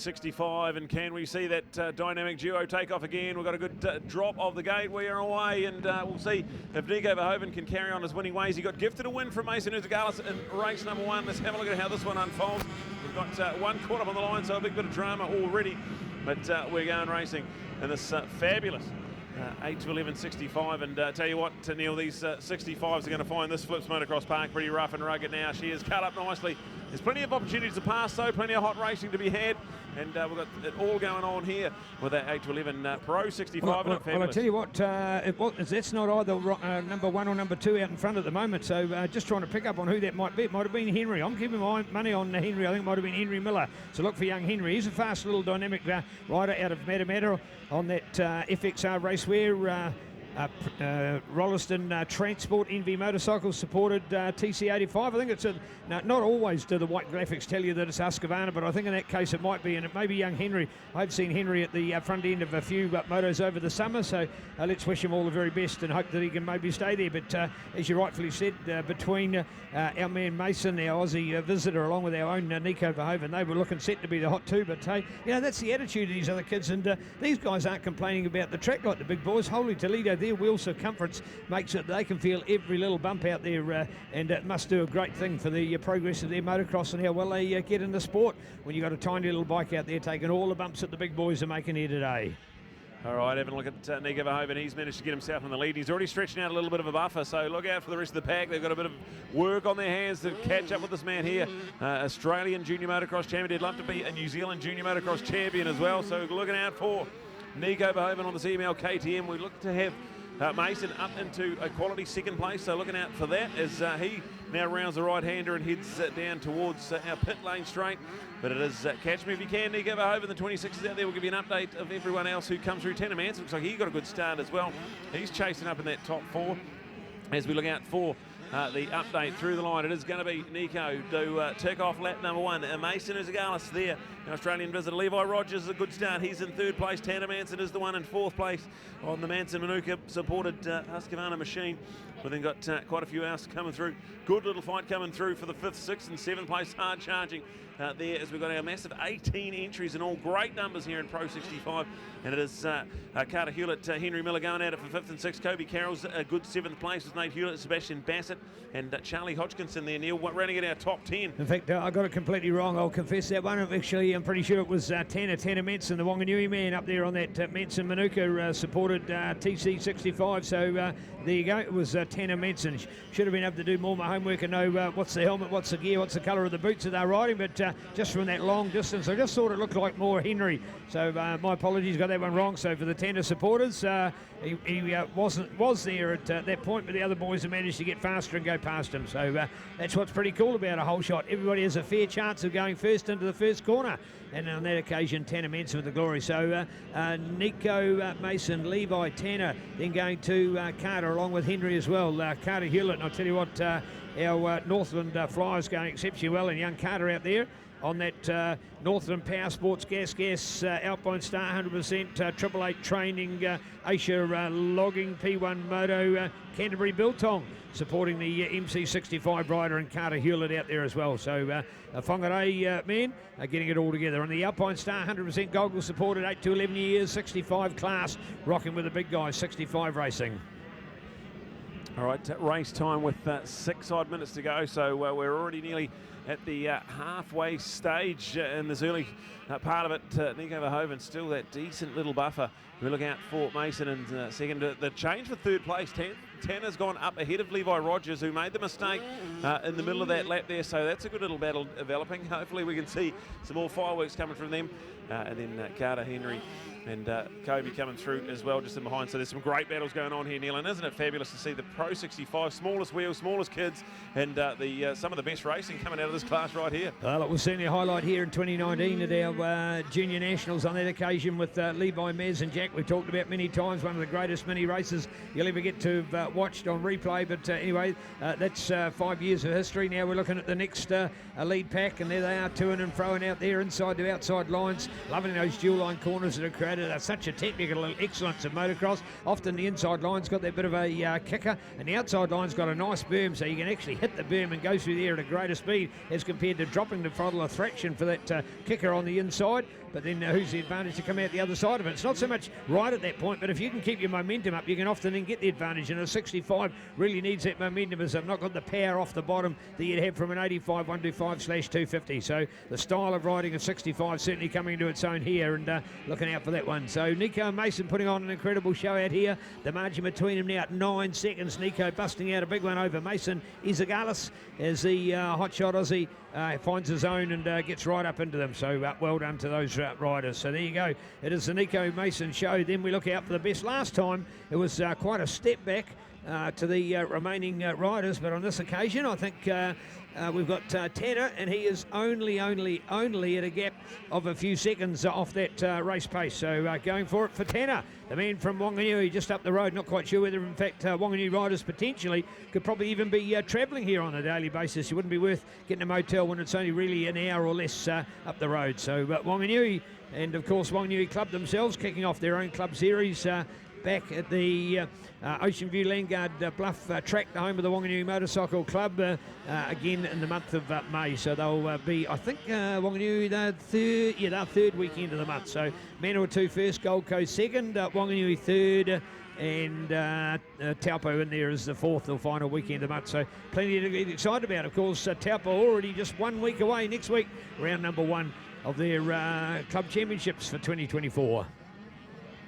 65, and can we see that dynamic duo take off again? We've got a good drop of the gate. We are away, and we'll see if Nico Verhoeven can carry on his winning ways. He got gifted a win from Mason Uzagalis in race number 1. Let's have a look at how this one unfolds. We've got one caught up on the line, so a big bit of drama already, but we're going racing in this fabulous 8 to 11 65, and tell you what, Neil, these 65s are going to find this Flips Motocross Park pretty rough and rugged now. She is cut up nicely. There's plenty of opportunities to pass, though, plenty of hot racing to be had, and we've got it all going on here with that 8 to 11 Pro 65. Well, I tell you what, that's not either number 1 or number 2 out in front at the moment, so just trying to pick up on who that might be. It might have been Henry. I'm keeping my money on Henry. I think it might have been Henry Miller. So look for young Henry. He's a fast little dynamic rider out of Matamata on that FXR racewear. Rolliston Transport NV Motorcycles supported TC85. I think it's not always do the white graphics tell you that it's Husqvarna, but I think in that case it might be, and it may be young Henry. I've seen Henry at the front end of a few motos over the summer, so let's wish him all the very best and hope that he can maybe stay there. But as you rightfully said, between our man Mason, our Aussie visitor, along with our own Nico Verhoeven, they were looking set to be the hot two. But hey, that's the attitude of these other kids, and these guys aren't complaining about the track like the big boys. Holy Toledo, their wheel circumference makes it they can feel every little bump out there, and it must do a great thing for the progress of their motocross and how well they get in the sport when you've got a tiny little bike out there taking all the bumps that the big boys are making here today. All right, having a look at Nico Verhoeven. He's managed to get himself in the lead. He's already stretching out a little bit of a buffer, so look out for the rest of the pack. They've got a bit of work on their hands to catch up with this man here. Australian Junior Motocross Champion. He'd love to be a New Zealand Junior Motocross Champion as well, so looking out for Nico Verhoeven on this email KTM. We look to have Mason up into a quality second place, so looking out for that as he now rounds the right-hander and heads down towards our pit lane straight. But it is catch me if you can, Nico Verhoeven. The 26 is out there. We'll give you an update of everyone else who comes through. Tanner Manson looks like he got a good start as well. He's chasing up in that top 4 as we look out for the update through the line. It is going to be Nico to tick off lap number 1. Mason Uzagalis there, an Australian visitor. Levi Rogers is a good start. He's in 3rd place. Tanner Manson is the one in 4th place on the Manson Manuka supported Husqvarna machine. We've then got quite a few else coming through. Good little fight coming through for the 5th, 6th and 7th place. Hard charging there as we've got our massive 18 entries and all great numbers here in Pro 65. And it is Carter Hewlett, Henry Miller going at it for 5th and 6th. Kobe Carroll's a good 7th place with Nate Hewlett, Sebastian Bassett and Charlie Hodgkinson there, Neil, running at our top 10. In fact, I got it completely wrong. I'll confess that one. Actually, I'm pretty sure it was Tanner Manson, the Wanganui man up there on that Manson Manuka supported TC65. So there you go. It was Tanner Manson. Should have been able to do more of my homework and know what's the helmet, what's the gear, what's the colour of the boots that they're riding. But just from that long distance, I just thought it looked like more Henry. So my apologies, got that one wrong. So for the Tanner supporters, he was there at that point, but the other boys have managed to get faster and go past him. So that's what's pretty cool about a whole shot. Everybody has a fair chance of going first into the first corner, and on that occasion Tanner Manson with the glory. So Nico, Mason, Levi, Tanner, then going to Carter along with Henry as well. Carter Hewlett, and I'll tell you what, our Northland Flyers going exceptionally well, and young Carter out there on that Northland Power Sports Gas Alpine Star 100% 888 training Asia logging P1 Moto Canterbury Biltong supporting the MC65 rider and Carter Hewlett out there as well. So Whangarei men are getting it all together. And the Alpine Star 100% goggles supported 8 to 11 years 65 class, rocking with the big guys, 65 racing. All right, race time with 6 odd minutes to go, so we're already nearly at the halfway stage in this early part of it. Nico Verhoeven still that decent little buffer. We look out for Mason in second. The change for 3rd place, Tanner's gone up ahead of Levi Rogers, who made the mistake in the middle of that lap there, so that's a good little battle developing. Hopefully we can see some more fireworks coming from them. And then Carter, Henry and Kobe coming through as well just in behind. So there's some great battles going on here, Neil, and isn't it fabulous to see the Pro 65, smallest wheels, smallest kids, and some of the best racing coming out of this class right here. Well, it was certainly a highlight here in 2019 at our Junior Nationals on that occasion with Levi, Mez and Jack. We've talked about many times, one of the greatest mini races you'll ever get to have watched on replay. But anyway, that's 5 years of history. Now we're looking at the next lead pack, and there they are, toing and froing out there inside to outside lines. Loving those dual line corners that are created. Such a technical excellence of motocross. Often the inside line's got that bit of a kicker, and the outside line's got a nice berm, so you can actually hit the berm and go through there at a greater speed as compared to dropping the throttle or traction for that kicker on the inside. but then who's the advantage to come out the other side of it? It's not so much right at that point, but if you can keep your momentum up, you can often then get the advantage, and a 65 really needs that momentum as they've not got the power off the bottom that you'd have from an 85 125/250. So the style of riding of 65 certainly coming into its own here, and looking out for that one. So Nico and Mason putting on an incredible show out here. The margin between them now at 9 seconds. Nico busting out a big one over Mason Izagalis as the hotshot Aussie finds his own and gets right up into them. So well done to those riders. So there you go. It is the Nico Mason show. Then we look out for the best. Last time it was quite a step back to the remaining riders, but on this occasion I think we've got Tanner, and he is only at a gap of a few seconds off that race pace. So going for it for Tanner, the man from Wanganui, just up the road. Not quite sure whether, in fact, Wanganui riders potentially could probably even be travelling here on a daily basis. It wouldn't be worth getting a motel when it's only really an hour or less up the road. So Wanganui, and of course Wanganui Club themselves kicking off their own club series back at the Ocean View Landguard Bluff track, the home of the Wanganui Motorcycle Club, again in the month of May. So they'll be, I think, Wanganui, their third weekend of the month. So Manawatu first, Gold Coast second, Wanganui third, and Taupo in there as the fourth or final weekend of the month. So plenty to get excited about. Of course, Taupo already just 1 week away. Next week, round number 1 of their club championships for 2024.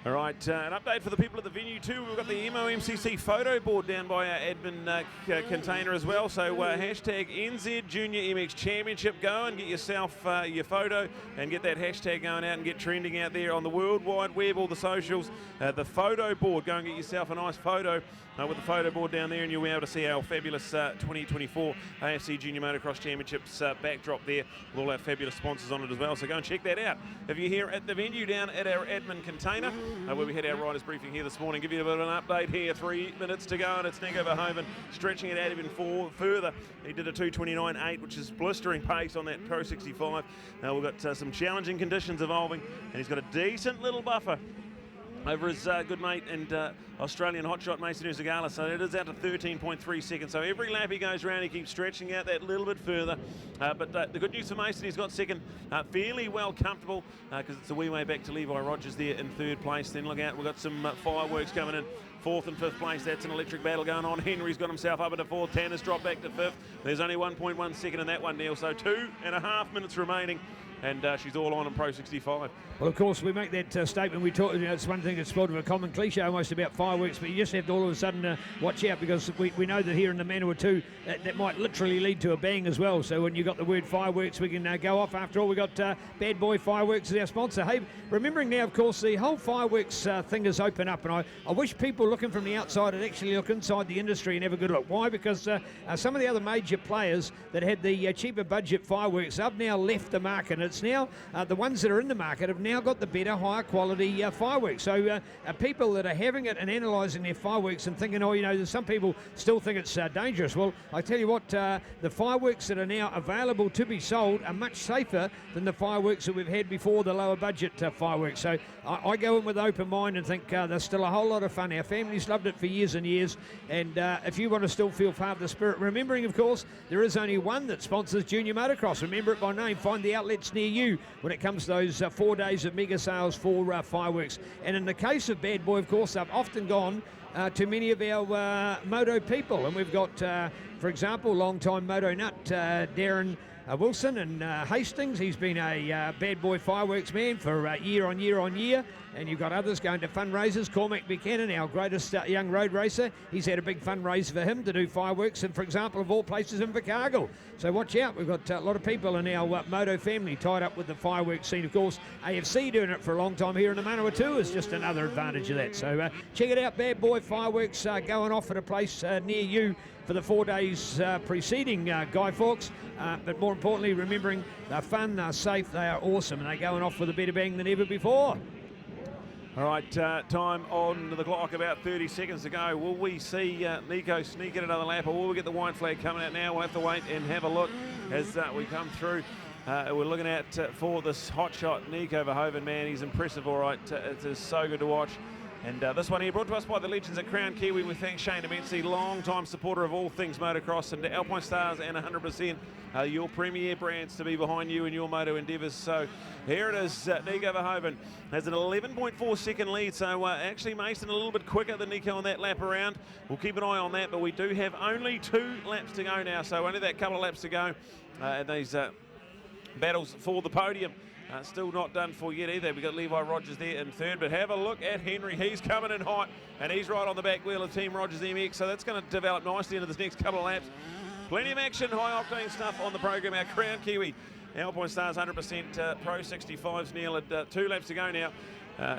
All right, an update for the people at the venue too. We've got the Emo MCC photo board down by our admin container as well. So hashtag NZ Junior MX Championship. Go and get yourself your photo and get that hashtag going out and get trending out there on the World Wide Web, all the socials. The photo board, go and get yourself a nice photo with the photo board down there, and you'll be able to see our fabulous 2024 AFC Junior Motocross Championships backdrop there with all our fabulous sponsors on it as well. So go and check that out. If you're here at the venue down at our admin container, where we had our riders briefing here this morning, give you a bit of an update here. 3 minutes to go, and it's Nico Verhoeven stretching it out even further. He did a 2:29.8, which is blistering pace on that Pro 65. We've got some challenging conditions evolving, and he's got a decent little buffer over his good mate and Australian hotshot Mason Izagalis. So it is out to 13.3 seconds. So every lap he goes around, he keeps stretching out that little bit further. But the good news for Mason, he's got second, fairly well comfortable, because it's a wee way back to Levi Rogers there in third place. Then look out, we've got some fireworks coming in. Fourth and fifth place, that's an electric battle going on. Henry's got himself up into fourth. Tanner's dropped back to fifth. There's only 1.1 second in that one, Neil. So 2.5 minutes remaining, and she's all on Pro 65. Well, of course, we make that statement. We talk, it's one thing that's sort of a common cliche almost about fireworks, but you just have to all of a sudden watch out, because we know that here in the Manawatu that might literally lead to a bang as well. So when you've got the word fireworks, we can go off. After all, we've got Bad Boy Fireworks as our sponsor. Hey, remembering now, of course, the whole fireworks thing is open up, and I wish people looking from the outside would actually look inside the industry and have a good look. Why? Because some of the other major players that had the cheaper budget fireworks have now left the market. It's now the ones that are in the market have now got the better, higher quality fireworks. So people that are having it and analysing their fireworks and thinking, oh, there's some people still think it's dangerous. Well, I tell you what, the fireworks that are now available to be sold are much safer than the fireworks that we've had before, the lower budget fireworks. So I go in with an open mind and think there's still a whole lot of fun. Our families loved it for years and years, and if you want to still feel part of the spirit, remembering, of course, there is only one that sponsors Junior Motocross. Remember it by name. Find the outlets near you when it comes to those 4 days of mega sales for fireworks. And in the case of Bad Boy, of course, they've often gone to many of our moto people, and we've got, for example, long-time moto nut Darren Wilson and Hastings. He's been a Bad Boy Fireworks man for year on year on year. And you've got others going to fundraisers. Cormac Buchanan, our greatest young road racer, he's had a big fundraiser for him to do fireworks, and for example, of all places, in Invercargill. So watch out. We've got a lot of people in our moto family tied up with the fireworks scene. Of course, AFC doing it for a long time here in the Manawatu is just another advantage of that. So check it out, Bad Boy Fireworks going off at a place near you for the 4 days preceding Guy Fawkes. But more importantly, remembering they're fun, they're safe, they are awesome, and they're going off with a better bang than ever before. All right, time on the clock, about 30 seconds to go. Will we see Nico sneak in another lap, or will we get the white flag coming out now? We'll have to wait and have a look as we come through. We're looking at for this hotshot Nico Verhoeven, man. He's impressive, all right. It is so good to watch. And this one here brought to us by the legends at Crown Kiwi. We thank Shane immensely, long-time supporter of all things motocross, and Alpine Stars and 100% your premier brands to be behind you in your moto endeavours. So here it is. Nico Verhoeven has an 11.4 second lead, so actually Mason a little bit quicker than Nico on that lap around. We'll keep an eye on that, but we do have only 2 laps to go now, so only that couple of laps to go. And these battles for the podium still not done for yet either. We've got Levi Rogers there in third, but have a look at Henry. He's coming in hot, and he's right on the back wheel of Team Rogers MX, so that's going to develop nicely into this next couple of laps. Plenty of action, high-octane stuff on the program. Our Crown Kiwi, Alpine Stars 100% Pro 65s, Neil, at 2 laps to go now.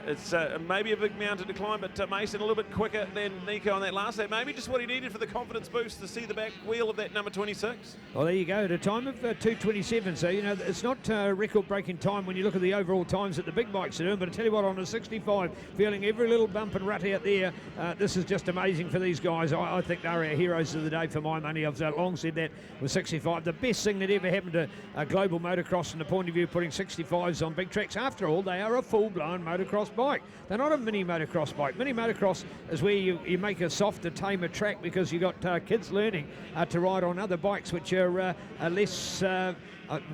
It's maybe a big mountain to climb, but Mason a little bit quicker than Nico on that last lap. Maybe just what he needed for the confidence boost to see the back wheel of that number 26. Well, there you go, at a time of 2:27. So, you know, it's not record-breaking time when you look at the overall times that the big bikes are doing, but I tell you what, on a 65, feeling every little bump and rut out there, this is just amazing for these guys. I think they're our heroes of the day for my money. I've long said that with 65. The best thing that ever happened to global motocross from the point of view of putting 65s on big tracks. After all, they are a full-blown motocross bike. They're not a mini motocross bike. Mini motocross is where you make a softer, tamer track because you got kids learning to ride on other bikes which are less,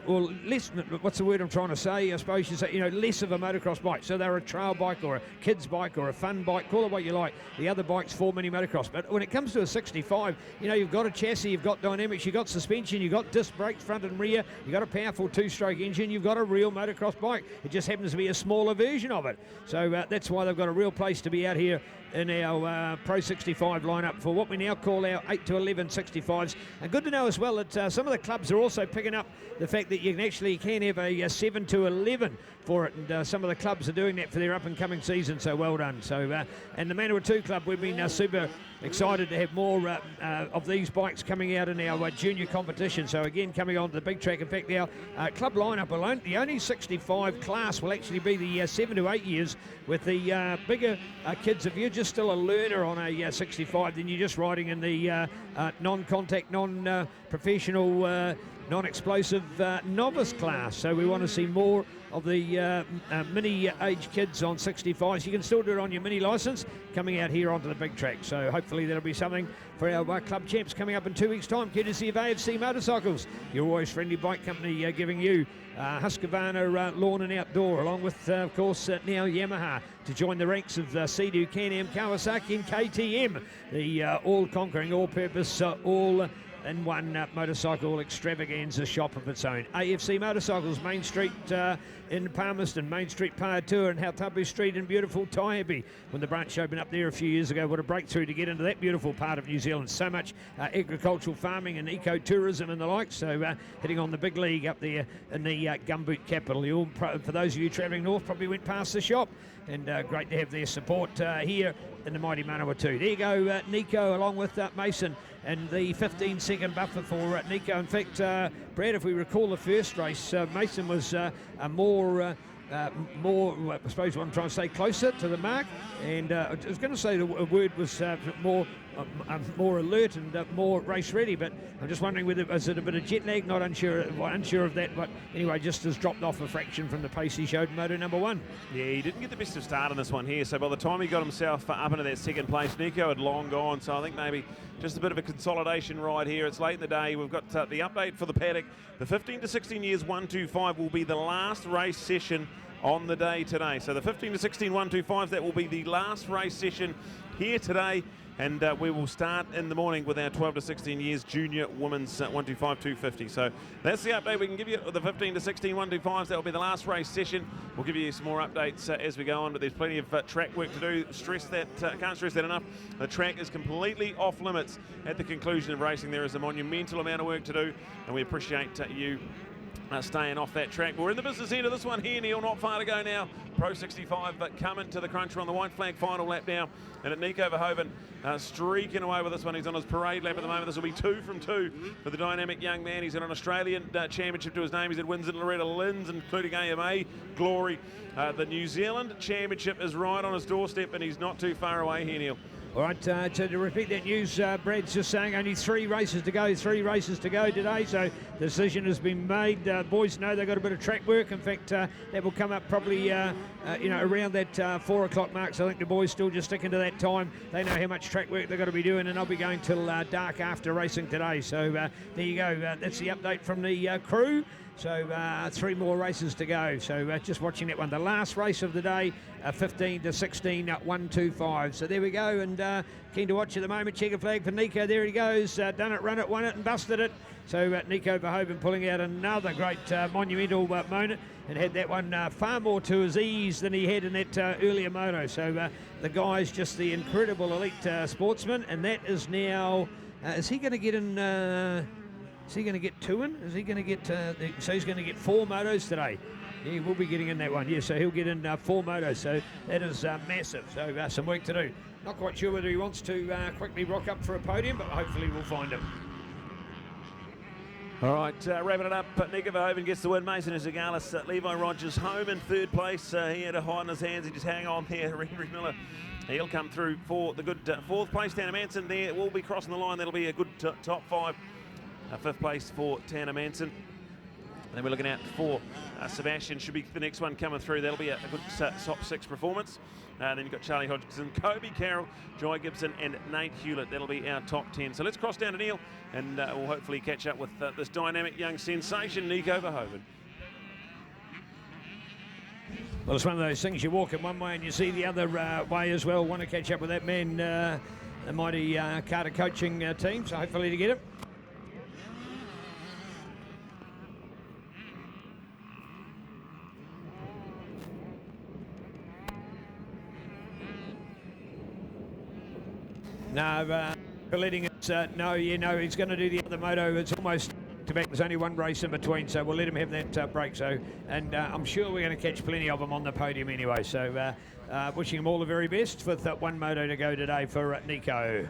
or less, what's the word I'm trying to say? I suppose you say, you know, less of a motocross bike. So they're a trail bike or a kid's bike or a fun bike, call it what you like. The other bike's for mini motocross. But when it comes to a 65, you know, you've got a chassis, you've got dynamics, you've got suspension, you've got disc brakes front and rear, you've got a powerful 2-stroke engine, you've got a real motocross bike. It just happens to be a smaller version of it. So that's why they've got a real place to be out here in our Pro 65 lineup for what we now call our 8 to 11 65s. And good to know as well that some of the clubs are also picking up the fact that you can have a 7 to 11 for it, and some of the clubs are doing that for their up-and-coming season, so well done. So, and the Manawatu 2 Club, we've been super excited to have more of these bikes coming out in our junior competition. So again, coming on to the big track. In fact, our club lineup alone, the only 65 class will actually be the 7 to 8 years, with the bigger kids. If you're just still a learner on a 65, then you're just riding in the non-contact, non-professional, non-explosive novice class. So we want to see more of the mini age kids on 65s. You can still do it on your mini license coming out here onto the big track. So hopefully that'll be something for our club champs coming up in 2 weeks' time. Courtesy of AFC Motorcycles, your always friendly bike company, giving you Husqvarna Lawn and Outdoor, along with, of course, now Yamaha, to join the ranks of Sea-Doo, Can-Am, Kawasaki and KTM, the all-conquering, all-purpose, all in one motorcycle extravaganza shop of its own. AFC Motorcycles, Main Street in Palmerston, Main Street Paatoa, and Hautapu Street in beautiful Taiapi. When the branch opened up there a few years ago, what a breakthrough to get into that beautiful part of New Zealand. So much agricultural farming and ecotourism and the like. So hitting on the big league up there in the gumboot capital. For those of you travelling north, probably went past the shop, and great to have their support here in the mighty Manawatu. There you go, Nico, along with Mason, and the 15-second buffer for Nico. In fact, Brad, if we recall the first race, Mason was more, I suppose what I'm trying to say, closer to the mark, and I was going to say the word was more alert and more race ready, but I'm just wondering whether was it a bit of jet lag. Not unsure of that, but anyway, just has dropped off a fraction from the pace he showed in moto number 1. Yeah, he didn't get the best of start on this one here, so by the time he got himself up into that second place, Nico had long gone. So I think maybe just a bit of a consolidation ride here. It's late in the day. We've got the update for the paddock. The 15 to 16 years 125 will be the last race session on the day today. So the 15 to 16 125s, that will be the last race session here today. And we will start in the morning with our 12 to 16 years junior women's 125 250. So that's the update we can give you. The 15 to 16 125s, that will be the last race session. We'll give you some more updates as we go on, but there's plenty of track work to do. Can't stress that enough. The track is completely off limits at the conclusion of racing. There is a monumental amount of work to do, and we appreciate you staying off that track. We're in the business end of this one here, Neil, not far to go now. Pro 65 but coming to the cruncher on the white flag final lap now, and at Nico Verhoeven streaking away with this one. He's on his parade lap at the moment. This will be 2 from 2 for the dynamic young man. He's in an Australian championship to his name. He's at Windsor and Loretta Lynn's, including AMA Glory. The New Zealand championship is right on his doorstep, and he's not too far away here, Neil. All right, so to repeat that news, Brad's just saying only 3 races to go today, so the decision has been made. Boys know they've got a bit of track work. In fact, that will come up probably, around that 4 o'clock mark, so I think the boys still just sticking to that time. They know how much track work they've got to be doing, and they'll be going till dark after racing today. So there you go. That's the update from the crew. So 3 more races to go. So just watching that one. The last race of the day, 15 to 16 at 125. So there we go. And keen to watch at the moment. Checker flag for Nico. There he goes. Done it, run it, won it, and busted it. So Nico Verhoeven pulling out another great monumental moment, and had that one far more to his ease than he had in that earlier moto. So the guy's just the incredible elite sportsman, and that is now. Is he going to get in? Is he going to get 2 in? Is he going to get? So he's going to get 4 motos today. Yeah, he will be getting in that one. Yeah, so he'll get in 4 motos. So that is massive. So some work to do. Not quite sure whether he wants to quickly rock up for a podium, but hopefully we'll find him. All right, wrapping it up, Nico Verhoeven gets the win. Mason Zagalis, Levi Rogers home in 3rd place. He had a hide in his hands. He just hang on there. Henry Miller, he'll come through for the good 4th place. Tanner Manson there will be crossing the line. That'll be a good top 5. 5th place for Tanner Manson. And then we're looking out for Sebastian. Should be the next one coming through. That'll be a good top 6 performance. Then you've got Charlie Hodgson, Kobe Carroll, Joy Gibson, and Nate Hewlett. That'll be our top 10. So let's cross down to Neil, and we'll hopefully catch up with this dynamic young sensation, Nico Verhoeven. Well, it's one of those things, you walk in one way and you see the other way as well. Want to catch up with that man, the mighty Carter coaching team, so hopefully to get it. No, letting it, no, he's going to do the other moto. It's almost to back. There's only 1 race in between, so we'll let him have that break. So, and I'm sure we're going to catch plenty of them on the podium anyway. So, wishing him all the very best with 1 moto to go today for Nico.